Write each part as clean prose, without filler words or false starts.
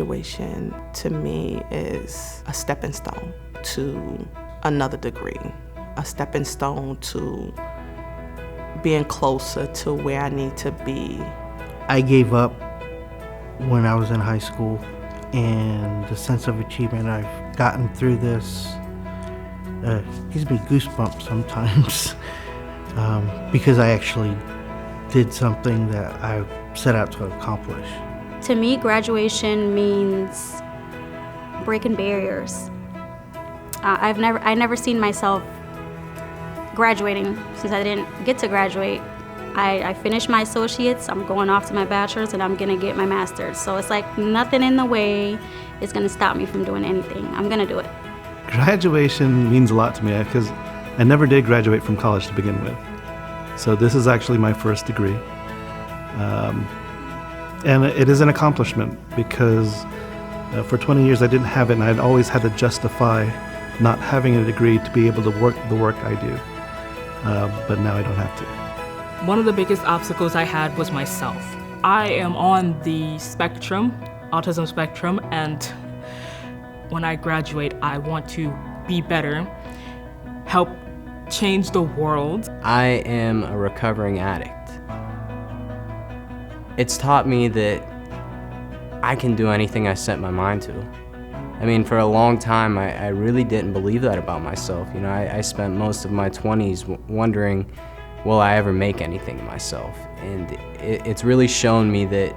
Graduation to me is a stepping stone to another degree, a stepping stone to being closer to where I need to be. I gave up when I was in high school, and the sense of achievement I've gotten through this gives me goosebumps sometimes because I actually did something that I set out to accomplish. To me, graduation means breaking barriers. I never seen myself graduating since I didn't get to graduate. I finished my associates, I'm going off to my bachelor's, and I'm gonna get my master's. So it's like nothing in the way is gonna stop me from doing anything. I'm gonna do it. Graduation means a lot to me because I never did graduate from college to begin with. So this is actually my first degree. And it is an accomplishment because for 20 years I didn't have it, and I'd always had to justify not having a degree to be able to work the work I do. But now I don't have to. One of the biggest obstacles I had was myself. I am on the spectrum, autism spectrum, and when I graduate, I want to be better, help change the world. I am a recovering addict. It's taught me that I can do anything I set my mind to. I mean, for a long time, I really didn't believe that about myself. You know, I spent most of my 20s wondering, will I ever make anything of myself? And it's really shown me that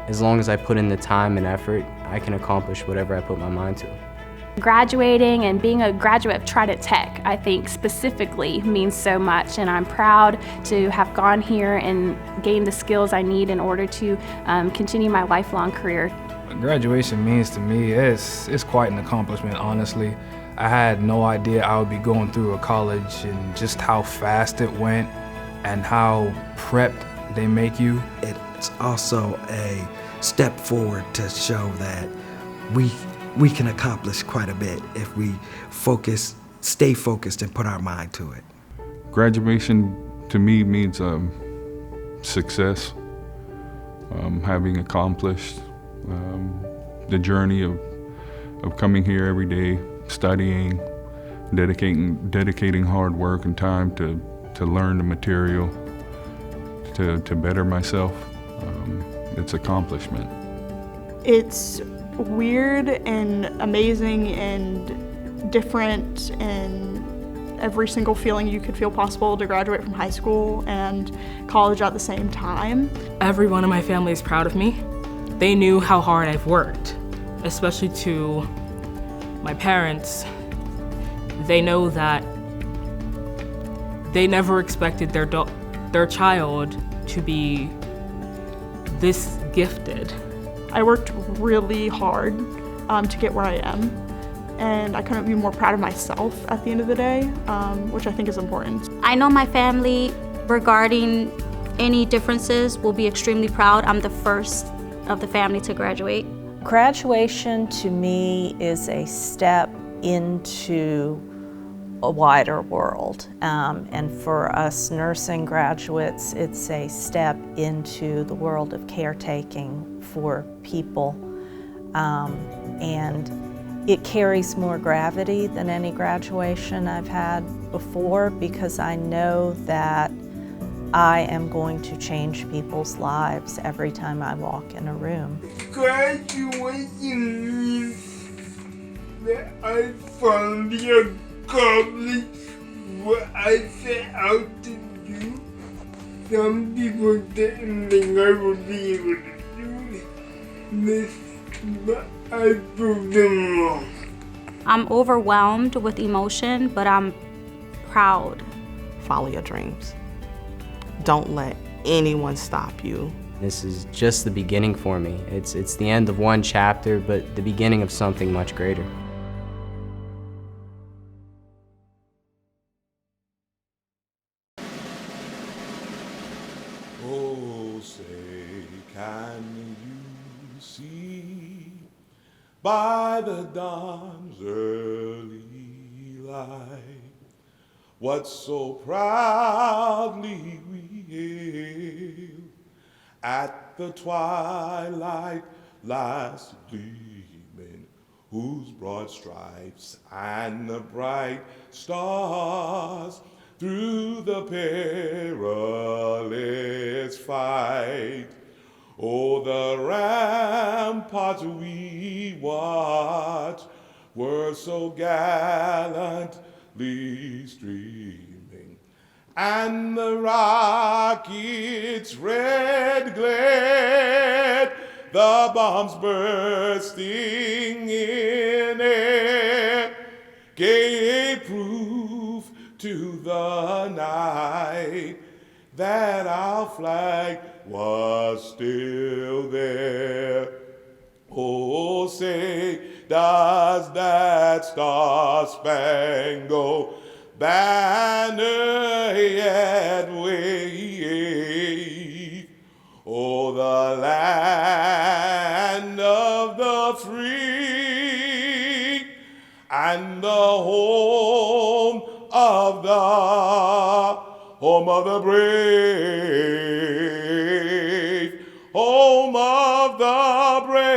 as long as I put in the time and effort, I can accomplish whatever I put my mind to. Graduating and being a graduate of Trident Tech, I think specifically means so much, and I'm proud to have gone here and gained the skills I need in order to continue my lifelong career. Graduation means to me, it's quite an accomplishment, honestly. I had no idea I would be going through a college and just how fast it went and how prepped they make you. It's also a step forward to show that we can accomplish quite a bit if we stay focused and put our mind to it. Graduation to me means success, having accomplished the journey of coming here every day, studying, dedicating hard work and time to learn the material, to better myself. It's accomplishment. It's weird and amazing and different and every single feeling you could feel possible to graduate from high school and college at the same time. Everyone in my family is proud of me. They knew how hard I've worked, especially to my parents. They know that they never expected their child to be this gifted. I worked really hard to get where I am, and I couldn't be more proud of myself at the end of the day, which I think is important. I know my family, regarding any differences, will be extremely proud. I'm the first of the family to graduate. Graduation to me is a step into a wider world, and for us nursing graduates, it's a step into the world of caretaking for people, and it carries more gravity than any graduation I've had before, because I know that I am going to change people's lives every time I walk in a room. Graduation means that I finally accomplished what I set out to do. Some people didn't think I would be able to do this, but I proved them wrong. I'm overwhelmed with emotion, but I'm proud. Follow your dreams. Don't let anyone stop you. This is just the beginning for me. It's the end of one chapter, but the beginning of something much greater. Oh, say, can you see by the dawn's early light what so proudly we hailed at the twilight last gleaming? whose broad stripes and the bright stars through the perilous fight. Oh, the ramparts we watched were so gallantly streaming, and the rockets' red glare, the bombs bursting in air, gave proof to the night that our flag was still there. Oh, say, does that star-spangled banner yet wave? Oh, the land of the free and the home of the brave, home of the brave.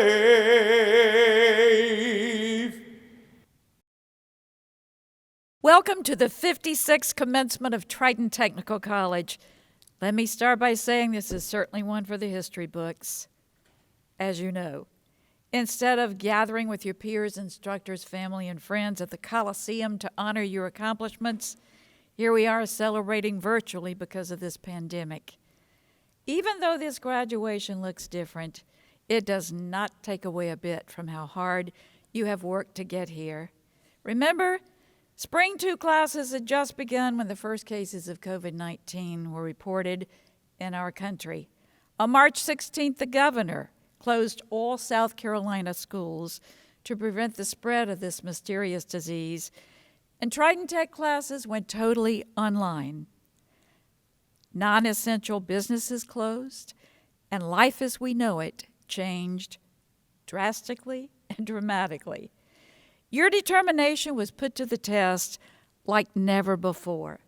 Welcome to the 56th commencement of Triton Technical College. Let me start by saying this is certainly one for the history books. As you know, instead of gathering with your peers, instructors, family, and friends at the Coliseum to honor your accomplishments, here we are celebrating virtually because of this pandemic. Even though this graduation looks different, it does not take away a bit from how hard you have worked to get here. Remember, Spring 2 classes had just begun when the first cases of COVID-19 were reported in our country. On March 16th, the governor closed all South Carolina schools to prevent the spread of this mysterious disease, and Triton Tech classes went totally online. Non-essential businesses closed, and life as we know it changed drastically and dramatically. Your determination was put to the test like never before.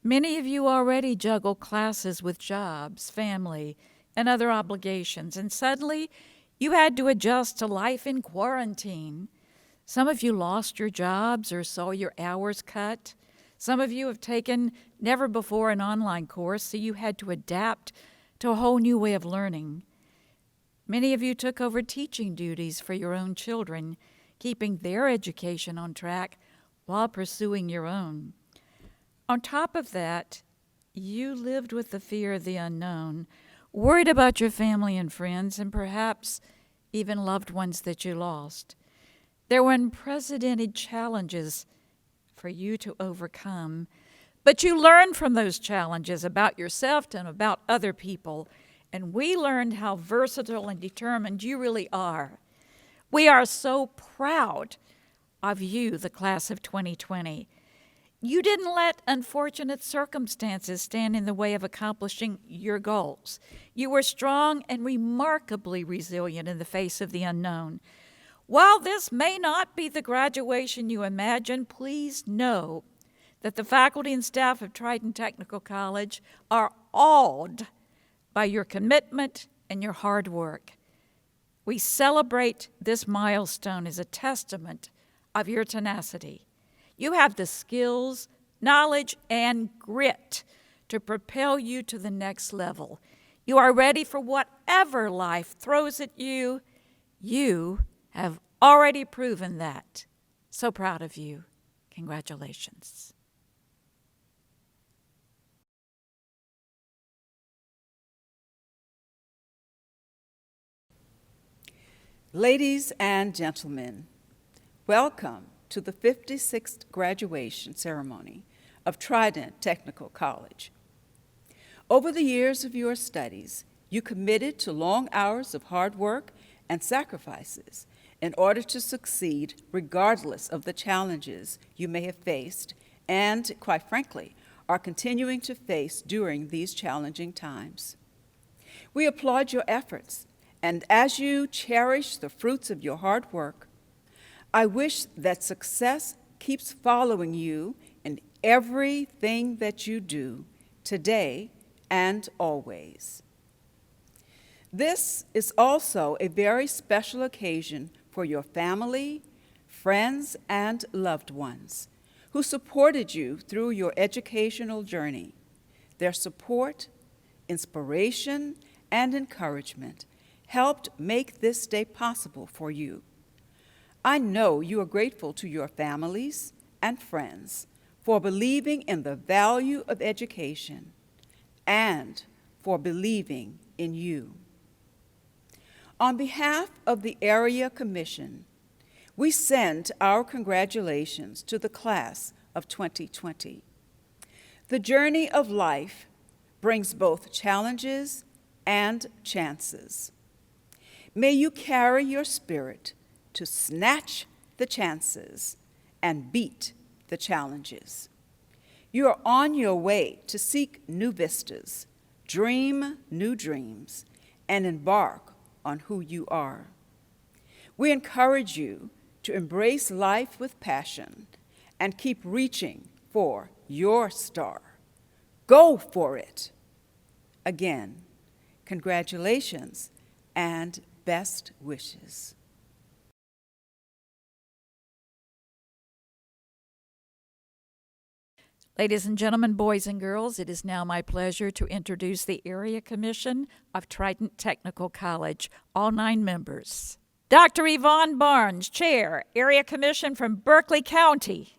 Many of you already juggle classes with jobs, family, and other obligations, and suddenly you had to adjust to life in quarantine. Some of you lost your jobs or saw your hours cut. Some of you have taken never before an online course, so you had to adapt to a whole new way of learning. Many of you took over teaching duties for your own children, keeping their education on track while pursuing your own. On top of that, you lived with the fear of the unknown, worried about your family and friends, and perhaps even loved ones that you lost. There were unprecedented challenges for you to overcome, but you learned from those challenges about yourself and about other people, and we learned how versatile and determined you really are. We are so proud of you, the class of 2020. You didn't let unfortunate circumstances stand in the way of accomplishing your goals. You were strong and remarkably resilient in the face of the unknown. While this may not be the graduation you imagine, please know that the faculty and staff of Triton Technical College are awed by your commitment and your hard work. We celebrate this milestone as a testament of your tenacity. You have the skills, knowledge, and grit to propel you to the next level. You are ready for whatever life throws at you. You have already proven that. So proud of you. Congratulations. Ladies and gentlemen, welcome to the 56th graduation ceremony of Trident Technical College. Over the years of your studies, you committed to long hours of hard work and sacrifices in order to succeed regardless of the challenges you may have faced and, quite frankly, are continuing to face during these challenging times. We applaud your efforts, and as you cherish the fruits of your hard work, I wish that success keeps following you in everything that you do, today and always. This is also a very special occasion for your family, friends and loved ones who supported you through your educational journey. Their support, inspiration, and encouragement helped make this day possible for you. I know you are grateful to your families and friends for believing in the value of education and for believing in you. On behalf of the Area Commission, we send our congratulations to the class of 2020. The journey of life brings both challenges and chances. May you carry your spirit to snatch the chances and beat the challenges. You are on your way to seek new vistas, dream new dreams, and embark on who you are. We encourage you to embrace life with passion and keep reaching for your star. Go for it. Again, congratulations and best wishes. Ladies and gentlemen, boys and girls, it is now my pleasure to introduce the Area Commission of Trident Technical College, all 9 members. Dr. Yvonne Barnes, Chair, Area Commission from Berkeley County.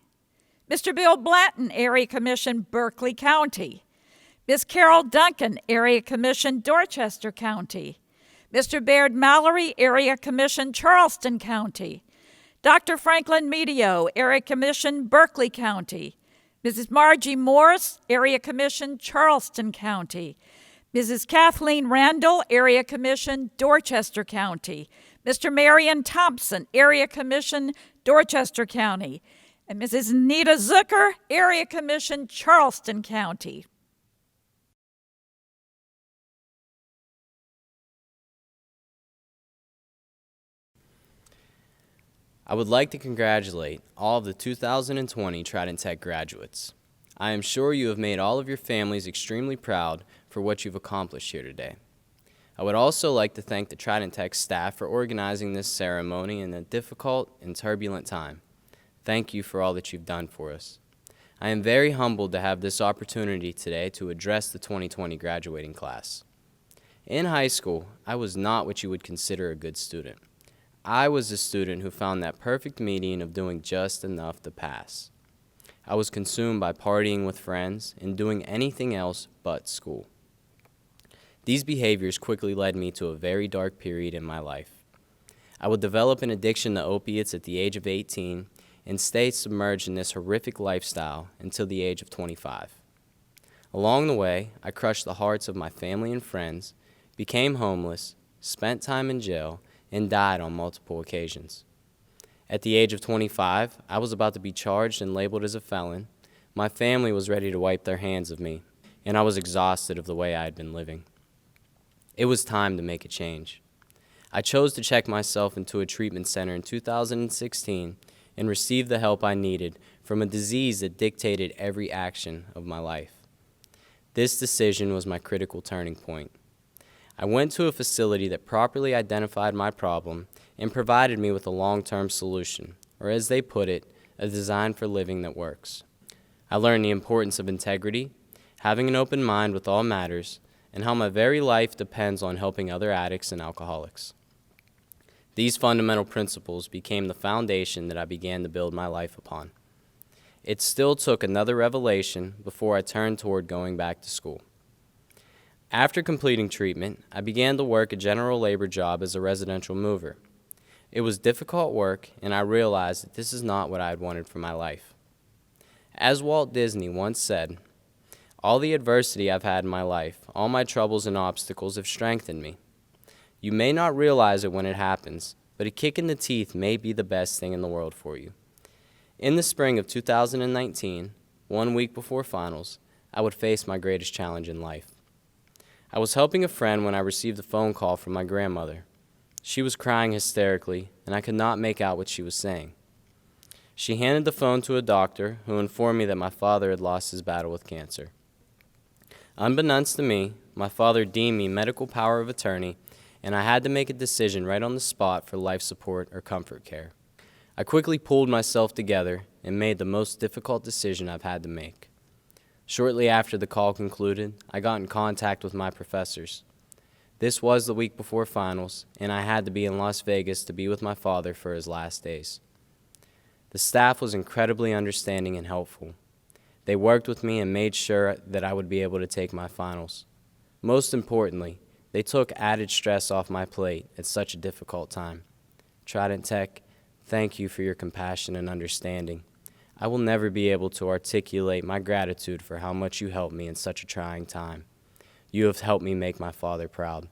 Mr. Bill Blanton, Area Commission, Berkeley County. Ms. Carol Duncan, Area Commission, Dorchester County. Mr. Baird Mallory, Area Commission, Charleston County. Dr. Franklin Medio, Area Commission, Berkeley County. Mrs. Margie Morris, Area Commission, Charleston County. Mrs. Kathleen Randall, Area Commission, Dorchester County. Mr. Marion Thompson, Area Commission, Dorchester County. And Mrs. Nita Zucker, Area Commission, Charleston County. I would like to congratulate all of the 2020 Trident Tech graduates. I am sure you have made all of your families extremely proud for what you've accomplished here today. I would also like to thank the Trident Tech staff for organizing this ceremony in a difficult and turbulent time. Thank you for all that you've done for us. I am very humbled to have this opportunity today to address the 2020 graduating class. In high school, I was not what you would consider a good student. I was a student who found that perfect median of doing just enough to pass. I was consumed by partying with friends and doing anything else but school. These behaviors quickly led me to a very dark period in my life. I would develop an addiction to opiates at the age of 18 and stay submerged in this horrific lifestyle until the age of 25. Along the way, I crushed the hearts of my family and friends, became homeless, spent time in jail, and died on multiple occasions. At the age of 25, I was about to be charged and labeled as a felon. My family was ready to wipe their hands of me, and I was exhausted of the way I had been living. It was time to make a change. I chose to check myself into a treatment center in 2016 and receive the help I needed from a disease that dictated every action of my life. This decision was my critical turning point. I went to a facility that properly identified my problem and provided me with a long-term solution, or as they put it, a design for living that works. I learned the importance of integrity, having an open mind with all matters, and how my very life depends on helping other addicts and alcoholics. These fundamental principles became the foundation that I began to build my life upon. It still took another revelation before I turned toward going back to school. After completing treatment, I began to work a general labor job as a residential mover. It was difficult work, and I realized that this is not what I had wanted for my life. As Walt Disney once said, "All the adversity I've had in my life, all my troubles and obstacles have strengthened me. You may not realize it when it happens, but a kick in the teeth may be the best thing in the world for you." In the spring of 2019, 1 week before finals, I would face my greatest challenge in life. I was helping a friend when I received a phone call from my grandmother. She was crying hysterically, and I could not make out what she was saying. She handed the phone to a doctor who informed me that my father had lost his battle with cancer. Unbeknownst to me, my father deemed me medical power of attorney, and I had to make a decision right on the spot for life support or comfort care. I quickly pulled myself together and made the most difficult decision I've had to make. Shortly after the call concluded, I got in contact with my professors. This was the week before finals, and I had to be in Las Vegas to be with my father for his last days. The staff was incredibly understanding and helpful. They worked with me and made sure that I would be able to take my finals. Most importantly, they took added stress off my plate at such a difficult time. Trident Tech, thank you for your compassion and understanding. I will never be able to articulate my gratitude for how much you helped me in such a trying time. You have helped me make my father proud.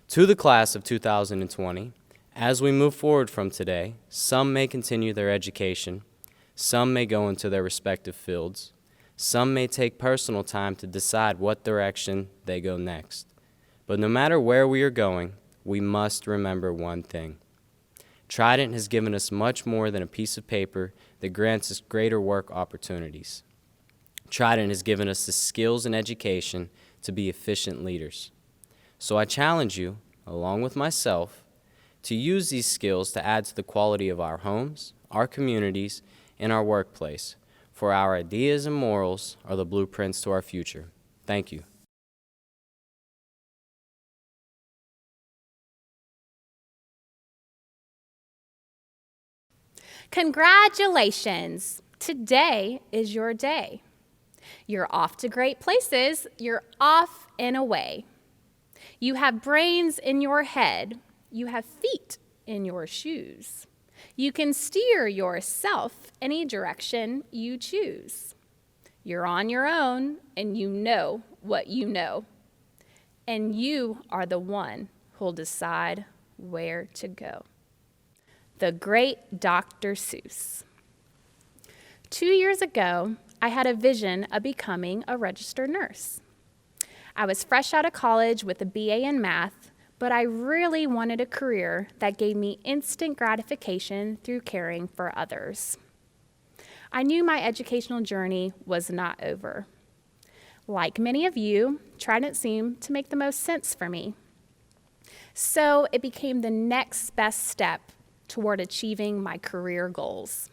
To the class of 2020, as we move forward from today, some may continue their education, some may go into their respective fields, some may take personal time to decide what direction they go next. But no matter where we are going, we must remember one thing. Trident has given us much more than a piece of paper that grants us greater work opportunities. Trident has given us the skills and education to be efficient leaders. So I challenge you, along with myself, to use these skills to add to the quality of our homes, our communities, and our workplace, for our ideas and morals are the blueprints to our future. Thank you. Congratulations! Today is your day. You're off to great places. You're off and away. You have brains in your head. You have feet in your shoes. You can steer yourself any direction you choose. You're on your own, and you know what you know. And you are the one who'll decide where to go. The great Dr. Seuss. 2 years ago, I had a vision of becoming a registered nurse. I was fresh out of college with a BA in math, but I really wanted a career that gave me instant gratification through caring for others. I knew my educational journey was not over. Like many of you, Trident seemed to make the most sense for me. So it became the next best step toward achieving my career goals.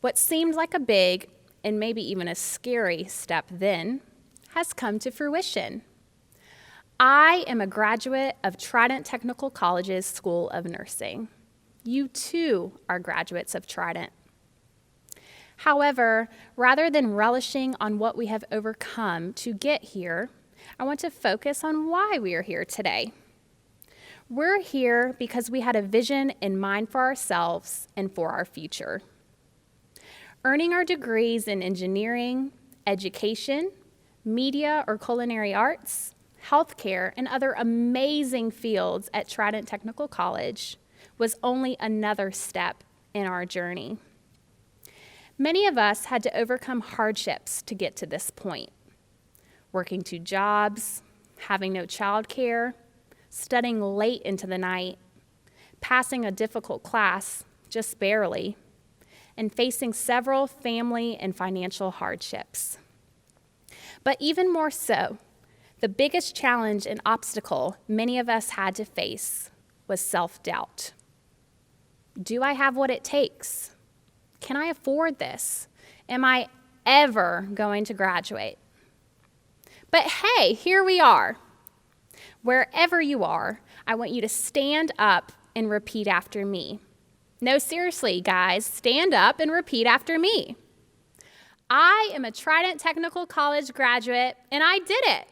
What seemed like a big and maybe even a scary step then has come to fruition. I am a graduate of Trident Technical College's School of Nursing. You too are graduates of Trident. However, rather than relishing on what we have overcome to get here, I want to focus on why we are here today. We're here because we had a vision in mind for ourselves and for our future. Earning our degrees in engineering, education, media or culinary arts, healthcare, and other amazing fields at Trident Technical College was only another step in our journey. Many of us had to overcome hardships to get to this point. Working 2 jobs, having no childcare, studying late into the night, passing a difficult class, just barely, and facing several family and financial hardships. But even more so, the biggest challenge and obstacle many of us had to face was self-doubt. Do I have what it takes? Can I afford this? Am I ever going to graduate? But hey, here we are. Wherever you are, I want you to stand up and repeat after me. No, seriously, guys, stand up and repeat after me. I am a Trident Technical College graduate, and I did it.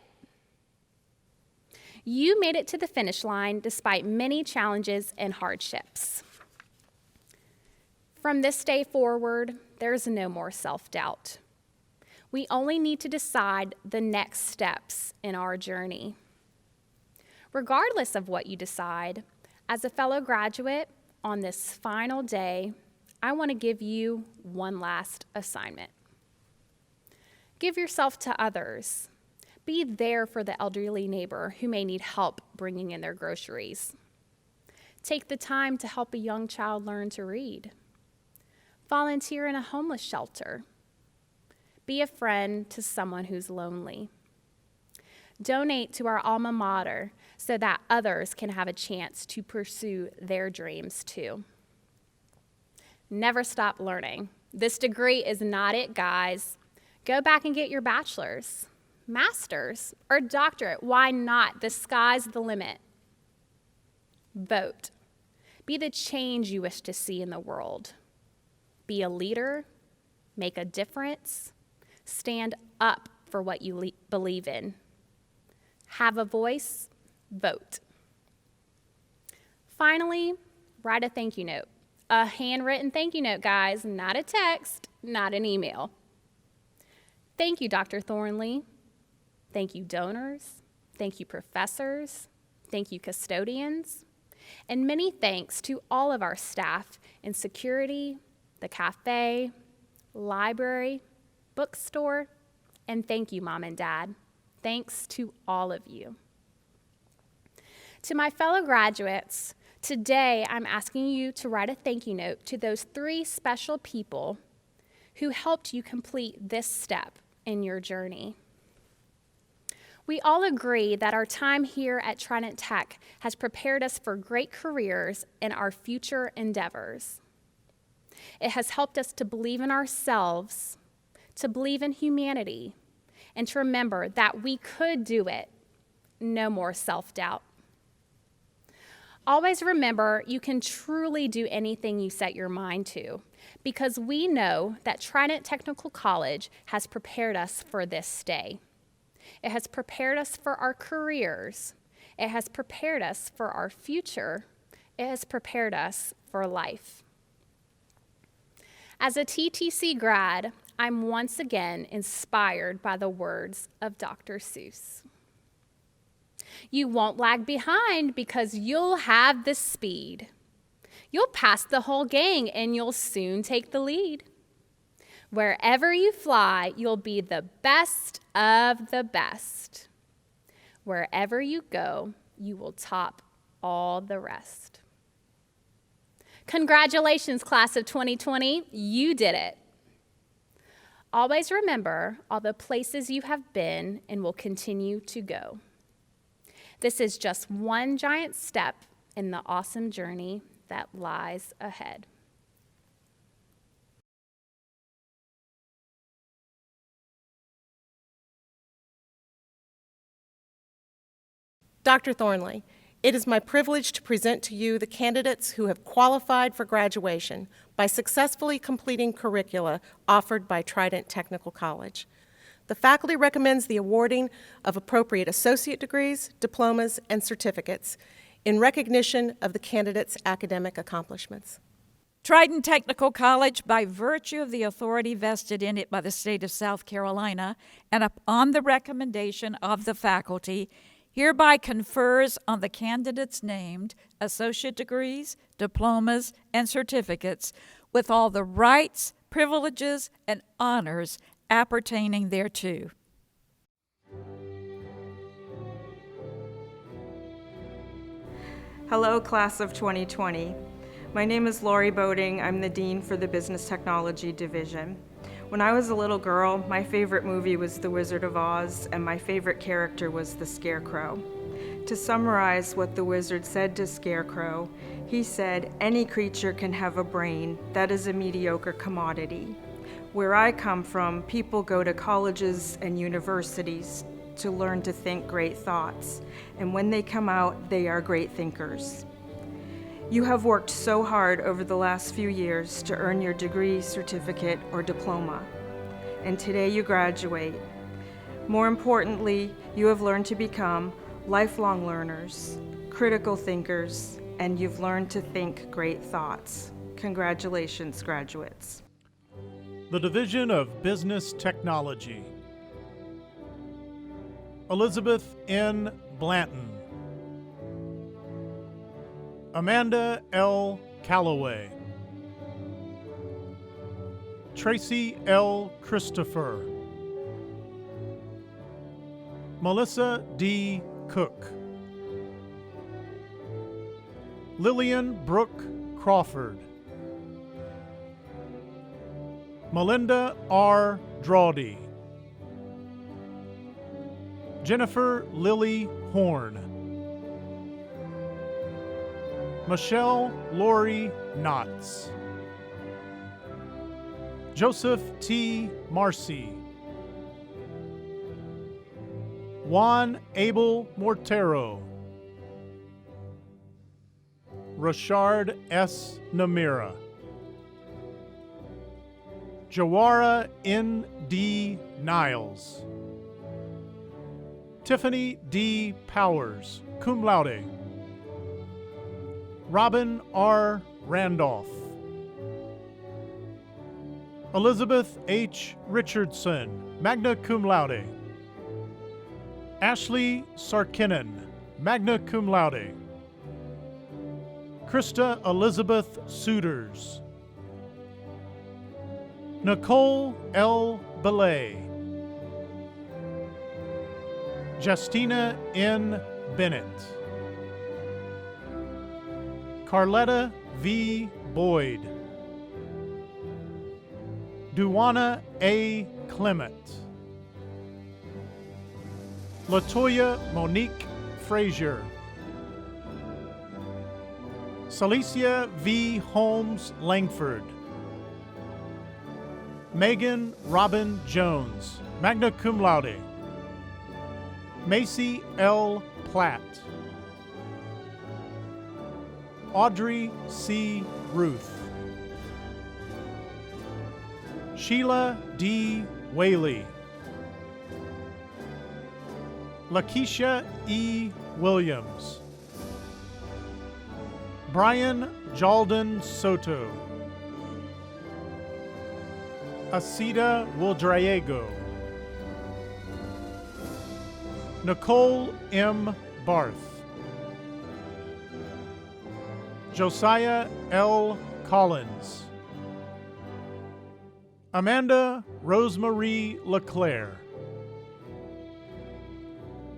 You made it to the finish line despite many challenges and hardships. From this day forward, there's no more self-doubt. We only need to decide the next steps in our journey. Regardless of what you decide, as a fellow graduate, on this final day, I want to give you one last assignment. Give yourself to others. Be there for the elderly neighbor who may need help bringing in their groceries. Take the time to help a young child learn to read. Volunteer in a homeless shelter. Be a friend to someone who's lonely. Donate to our alma mater so that others can have a chance to pursue their dreams too. Never stop learning. This degree is not it, guys. Go back and get your bachelor's, master's, or doctorate. Why not? The sky's the limit. Vote. Be the change you wish to see in the world. Be a leader. Make a difference. Stand up for what you believe in. Have a voice. Vote. Finally, write a thank you note. A handwritten thank you note, guys, not a text, not an email. Thank you, Dr. Thornley. Thank you, donors. Thank you, professors. Thank you, custodians. And many thanks to all of our staff in security, the cafe, library, bookstore, and thank you, Mom and Dad. Thanks to all of you. To my fellow graduates, today I'm asking you to write a thank you note to those 3 special people who helped you complete this step in your journey. We all agree that our time here at Trident Tech has prepared us for great careers in our future endeavors. It has helped us to believe in ourselves, to believe in humanity, and to remember that we could do it. No more self-doubt. Always remember you can truly do anything you set your mind to, because we know that Trident Technical College has prepared us for this day. It has prepared us for our careers. It has prepared us for our future. It has prepared us for life. As a TTC grad, I'm once again inspired by the words of Dr. Seuss. You won't lag behind because you'll have the speed. You'll pass the whole gang and you'll soon take the lead. Wherever you fly, you'll be the best of the best. Wherever you go, you will top all the rest. Congratulations, class of 2020, you did it. Always remember all the places you have been and will continue to go. This is just one giant step in the awesome journey that lies ahead. Dr. Thornley, it is my privilege to present to you the candidates who have qualified for graduation by successfully completing curricula offered by Trident Technical College. The faculty recommends the awarding of appropriate associate degrees, diplomas, and certificates in recognition of the candidates' academic accomplishments. Trident Technical College, by virtue of the authority vested in it by the state of South Carolina and upon the recommendation of the faculty, hereby confers on the candidates named associate degrees, diplomas, and certificates with all the rights, privileges, and honors appertaining thereto. Hello, class of 2020. My name is Lori Boating. I'm the Dean for the Business Technology Division. When I was a little girl, my favorite movie was The Wizard of Oz, and my favorite character was the Scarecrow. To summarize what the wizard said to Scarecrow, he said, "Any creature can have a brain. That is a mediocre commodity. Where I come from, people go to colleges and universities to learn to think great thoughts, and when they come out, they are great thinkers." You have worked so hard over the last few years to earn your degree, certificate, or diploma, and today you graduate. More importantly, you have learned to become lifelong learners, critical thinkers, and you've learned to think great thoughts. Congratulations, graduates. The Division of Business Technology. Elizabeth N. Blanton. Amanda L. Calloway. Tracy L. Christopher. Melissa D. Cook. Lillian Brooke Crawford. Melinda R. Drawdy. Jennifer Lily Horn. Michelle Lori Knotts. Joseph T. Marcy, Juan Abel Mortero, Rashard S. Namira, Jawara N. D. Niles, Tiffany D. Powers, cum laude, Robin R. Randolph, Elizabeth H. Richardson, magna cum laude, Ashley Sarkinen, magna cum laude, Krista Elizabeth Suiters, Nicole L. Belay, Justina N. Bennett, Carletta V. Boyd, Duana A. Clement, Latoya Monique Frazier, Celicia V. Holmes Langford, Megan Robin Jones, magna cum laude, Macy L. Platt, Audrey C. Ruth, Sheila D. Whaley, Lakeisha E. Williams, Brian Jalden Soto, Asida Wildraego, Nicole M. Barth, Josiah L. Collins, Amanda Rosemarie LeClaire,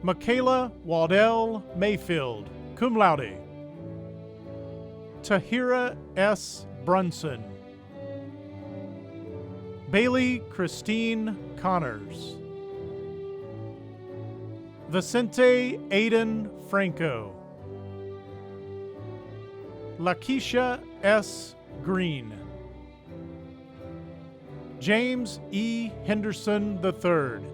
Michaela Waddell Mayfield, cum laude, Tahira S. Brunson, Bailey Christine Connors, Vicente Aiden Franco, Lakeisha S. Green, James E. Henderson III,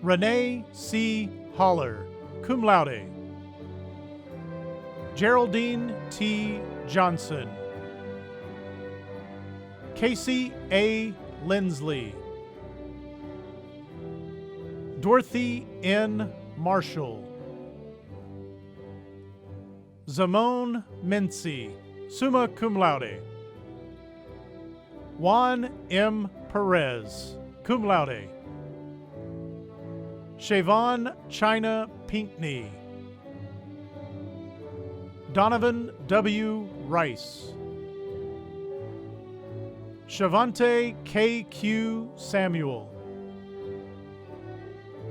Renee C. Holler, cum laude, Geraldine T. Johnson, Casey A. Lindsley, Dorothy N. Marshall, Zamone Mincy, summa cum laude, Juan M. Perez, cum laude, Shavon China Pinkney, Donovan W. Rice, Shavante K.Q. Samuel,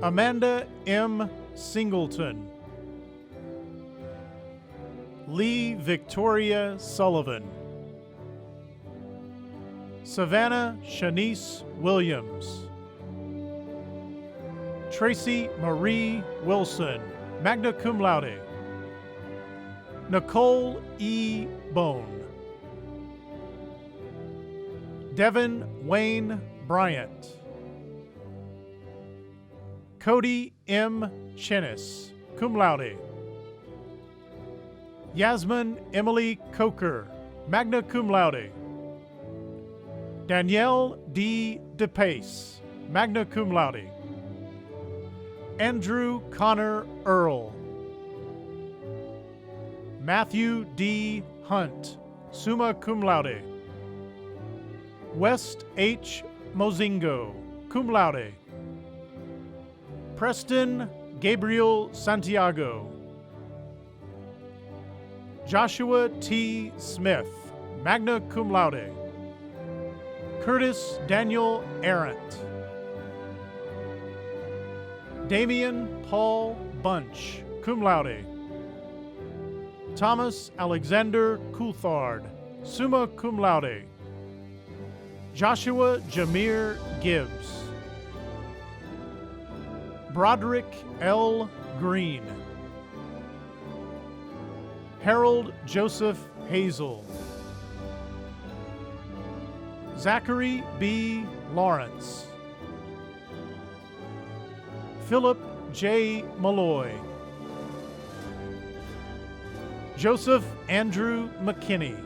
Amanda M. Singleton, Lee Victoria Sullivan, Savannah Shanice Williams, Tracy Marie Wilson, magna cum laude, Nicole E. Bone, Devin Wayne Bryant, Cody M. Chinnis, cum laude, Yasmin Emily Coker, magna cum laude, Danielle D. DePace, magna cum laude, Andrew Connor Earl, Matthew D. Hunt, summa cum laude, West H. Mozingo, cum laude, Preston Gabriel Santiago, Joshua T. Smith, magna cum laude, Curtis Daniel Arendt, Damian Paul Bunch, cum laude, Thomas Alexander Coulthard, summa cum laude, Joshua Jameer Gibbs, Broderick L. Green, Harold Joseph Hazel, Zachary B. Lawrence, Philip J. Malloy, Joseph Andrew McKinney,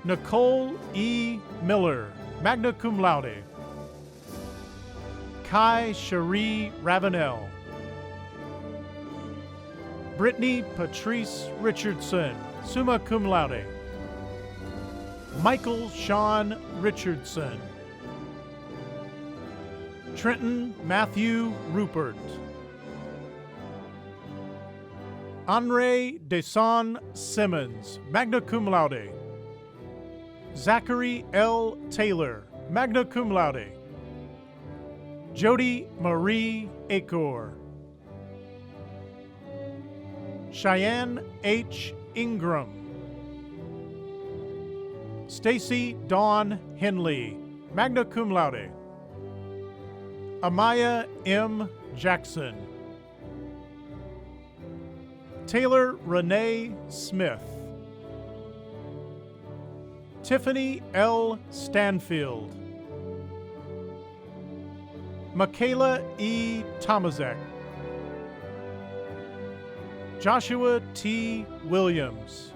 Nicole E. Miller, magna cum laude, Kai Cherie Ravenel, Brittany Patrice Richardson, summa cum laude, Michael Sean Richardson, Trenton Matthew Rupert, Henri Deson Simmons, magna cum laude, Zachary L. Taylor, magna cum laude, Jody Marie Acor, Cheyenne H. Ingram, Stacy Dawn Henley, magna cum laude, Amaya M. Jackson, Taylor Renee Smith, Tiffany L. Stanfield, Michaela E. Tomaszek, Joshua T. Williams,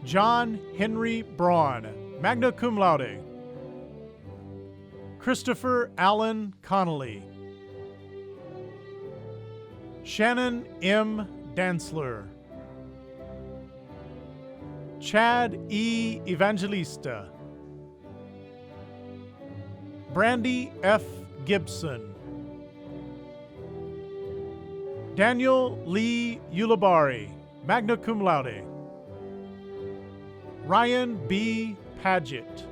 John Henry Braun, magna cum laude, Christopher Allen Connolly, Shannon M. Dantzler, Chad E. Evangelista, Brandy F. Gibson, Daniel Lee Ulibari, magna cum laude, Ryan B. Paget,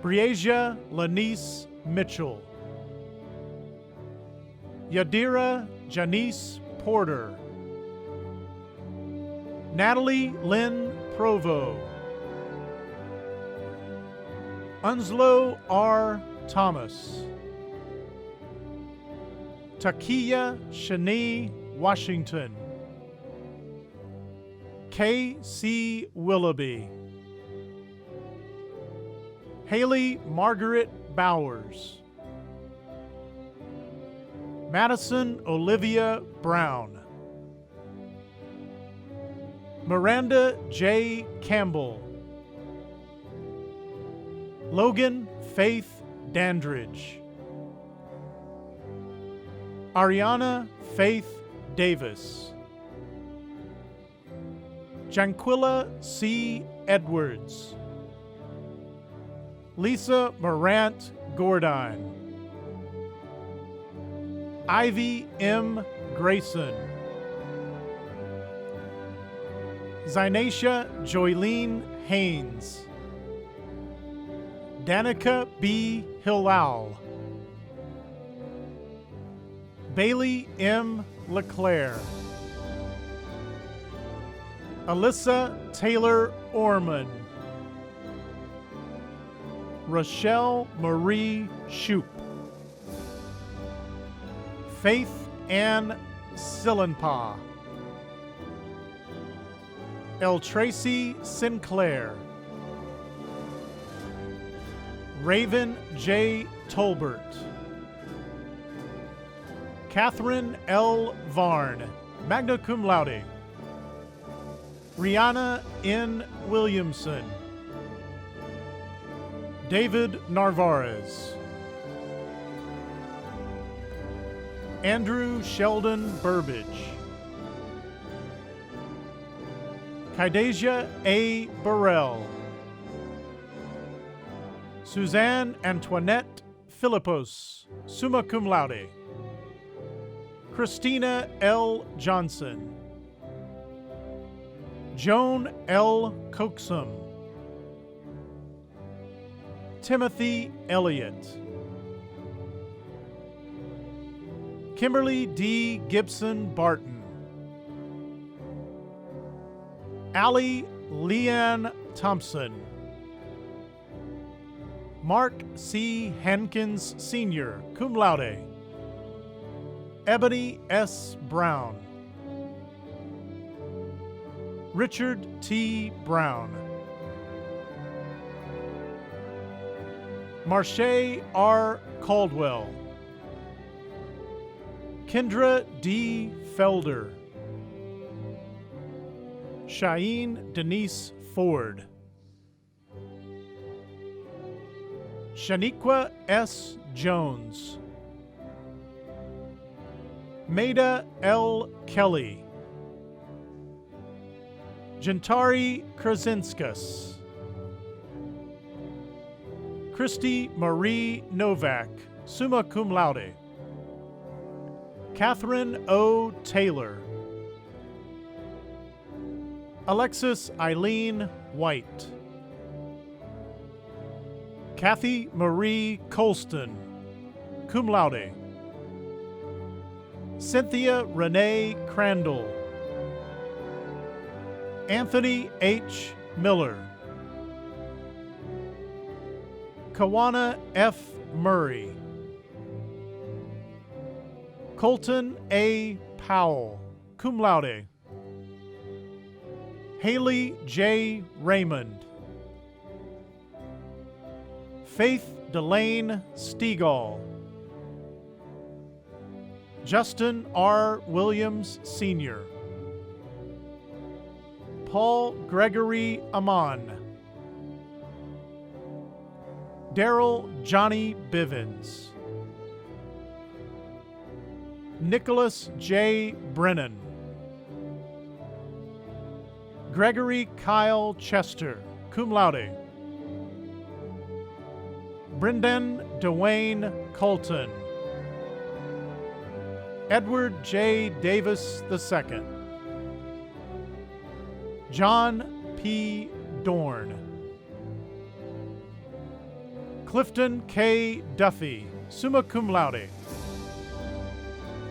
Briasia Lanice Mitchell, Yadira Janice Porter, Natalie Lynn Provo, Unslow R. Thomas, Takia Shani Washington, K.C. Willoughby, Haley Margaret Bowers, Madison Olivia Brown, Miranda J. Campbell, Logan Faith Dandridge, Ariana Faith Davis, Janquilla C. Edwards, Lisa Morant Gordine, Ivy M. Grayson, Zynacia Joylene Haynes, Danica B. Hillal, Bailey M. LeClaire, Alyssa Taylor Orman, Rochelle Marie Shoup, Faith Ann Sillenpaw, L. Tracy Sinclair, Raven J. Tolbert, Catherine L. Varn, magna cum laude, Rihanna N. Williamson, David Narvarez, Andrew Sheldon Burbage, Kydasia A. Burrell, Suzanne Antoinette Philippos, summa cum laude, Christina L. Johnson, Joan L. Coxum, Timothy Elliott, Kimberly D. Gibson Barton, Allie Leanne Thompson, Mark C. Hankins Sr., cum laude, Ebony S. Brown, Richard T. Brown. Marche R. Caldwell. Kendra D. Felder. Cheyenne Denise Ford. Shaniqua S. Jones. Maida L. Kelly. Gentari Krasinskis. Christy Marie Novak, summa cum laude. Catherine O. Taylor. Alexis Eileen White. Kathy Marie Colston, cum laude. Cynthia Renee Crandall. Anthony H. Miller. Kawana F. Murray. Colton A. Powell, cum laude. Haley J. Raymond. Faith Delane Stegall. Justin R. Williams Sr. Paul Gregory Amon. Daryl Johnny Bivens. Nicholas J. Brennan. Gregory Kyle Chester, cum laude. Brendan Dwayne Colton. Edward J. Davis II. John P. Dorn. Clifton K. Duffy, summa cum laude.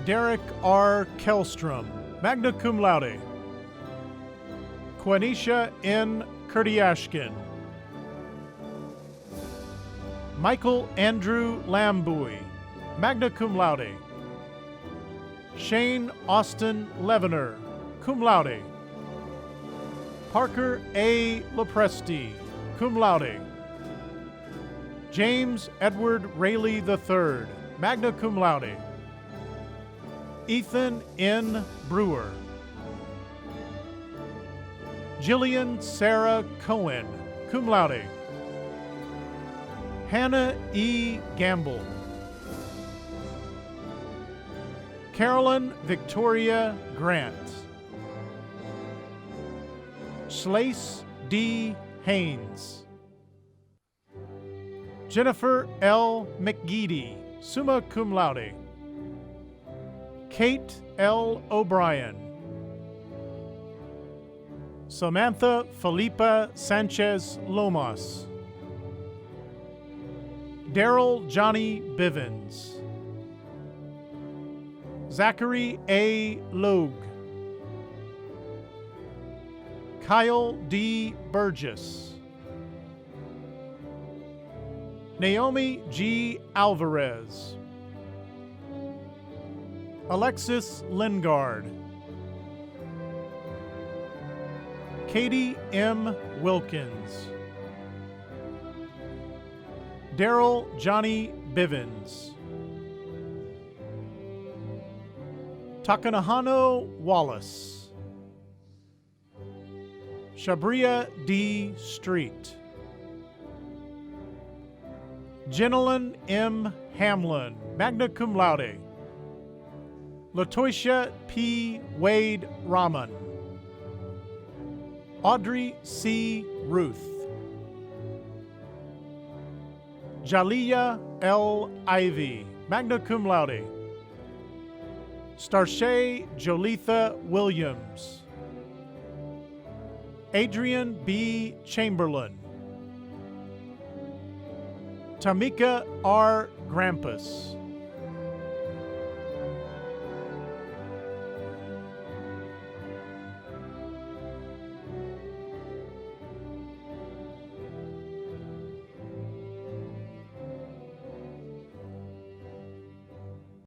Derek R. Kellstrom, magna cum laude. Quenisha N. Kurdiashkin. Michael Andrew Lambui, magna cum laude. Shane Austin Levener, cum laude. Parker A. Lopresti, cum laude. James Edward Rayleigh III, magna cum laude. Ethan N. Brewer. Jillian Sarah Cohen, cum laude. Hannah E. Gamble. Carolyn Victoria Grant. Slace D. Haynes. Jennifer L. McGeady, summa cum laude. Kate L. O'Brien. Samantha Felipa Sanchez Lomas. Daryl Johnny Bivens. Zachary A. Logue. Kyle D. Burgess. Naomi G. Alvarez. Alexis Lingard. Katie M. Wilkins. Daryl Johnny Bivens. Takanahano Wallace. Shabria D. Street. Jenilyn M. Hamlin, magna cum laude. Latoisha P. Wade Rahman. Audrey C. Ruth. Jaliyah L. Ivy, magna cum laude. Starshay Jolitha Williams. Adrian B. Chamberlain. Tamika R. Grampus.